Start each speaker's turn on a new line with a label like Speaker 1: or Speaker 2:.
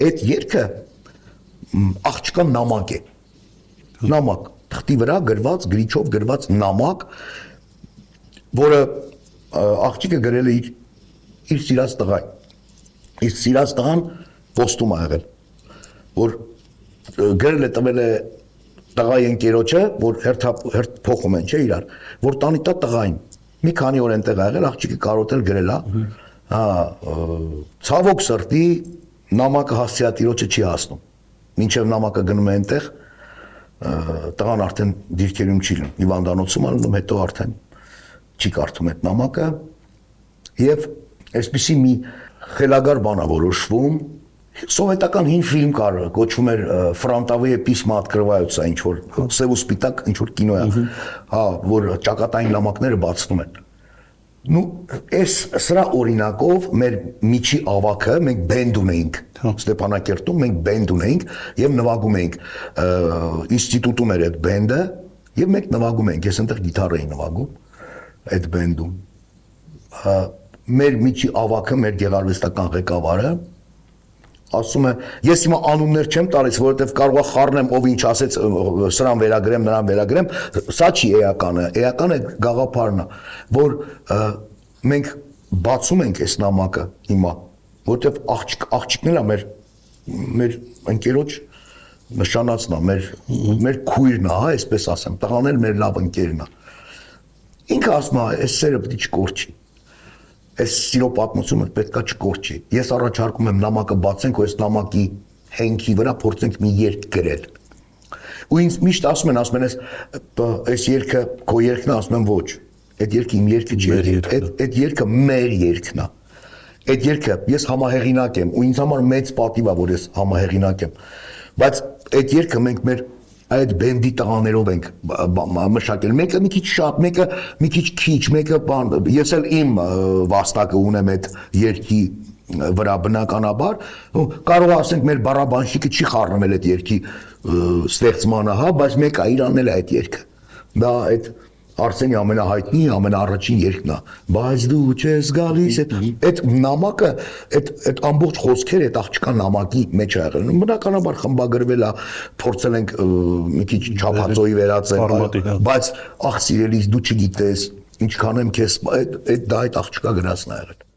Speaker 1: այդ երգը աղջկա նամակ է։ Նամակ, թղթի վրա գրված, գրիչով գրված նամակ, որը աղջիկը գրել է իր սիրած տղային։ Իր սիրած տղան ոստում ա եղել, որ գրել է տվել է տղայի ընկերոջը, որ հերթ փոխում են, չէ՞ իրար, որ տանի տա տղային։ Մի քանի օր այնտեղ ա եղել, աղջիկը կարոտել գրել ա, ցավոք սրտի նամակը հասցեատիրոջը չի հասնում։ Մինչև նամակը գնում է այնտեղ, տղան արդեն դիրքերում չի լինում, հիվանդանոցում անում, հետո արդեն չի կարդում այդ նամակը եւ այսպիսի մի խելագար բան ա որոշվում սովետական հին ֆիլմ կար կոչվում էր Ֆրանտավիե պիսմա открываются ինչ որ սև ու սպիտակ ինչ որ կինո է հա որ ճակատային նամակները բացվում են նու այս սրա օրինակով մեր միջի ավակը մենք բենդ ունեինք Ստեփանակերտում մենք բենդ ունեինք եւ նվագում էինք ինստիտուտում էր այդ բենդը եւ մենք նվագում էինք ես այնտեղ գիտար էի նվագում այդ բենդում մեր միջի ավակը մեր գեղարվեստական ղեկավարը ասում է ես հիմա անուններ չեմ տալիս որովհետեւ կարող է խառնեմ ով ինչ ասեց սրան վերագրեմ նրան վերագրեմ սա չի էականը գաղափարն է որ մենք բացում ենք այս նամակը հիմա որովհետեւ աղջիկն է մեր ընկերոջ նշանածն է մեր քույրն է հա այսպես ասեմ տղան էլ մեր լավ ընկերն է ինքը ասում է այս սերը պետք է չկորչի այս սիրո պատմությունը պետքա չկորչի ես առաջարկում եմ նամակը բացենք ու այս նամակի հենքի վրա փորձենք մի երգ գրել ու ինձ միշտ ասում են այս երգը քո երգն է ասում եմ ոչ այդ երգը իմ երգը չի այդ երգը մեր երգն է այդ երգը ես համահեղինակ եմ ու ինձ համար մեծ պատիվ է որ ես համահեղինակ եմ բայց այդ երգը մենք մեր այդ բենդի տղաներով ենք մշակել մեկը մի քիչ շատ մեկը մի քիչ մեկը բան ես էլ իմ վաստակը ունեմ այդ երգի վրա բնականաբար կարող ասենք մեր բառաբանշիկը չի խառնվել այդ երգի ստեղծմանը հա բայց մեկը իրանն էլ է այդ երգը դա այդ Արսենի ամենահայտնի ամենաառաջին երգն է բայց դու չես գալիս այդ նամակը այդ ամբողջ խոսքերը այդ աղջկա նամակի մեջ ա եղել բնականաբար խմբագրվել է փորձել ենք մի քիչ չափածոյի վերածել բայց աղ սիրելիս դու չգիտես ինչքան եմ քեզ այդ աղջկա գրածն ա եղել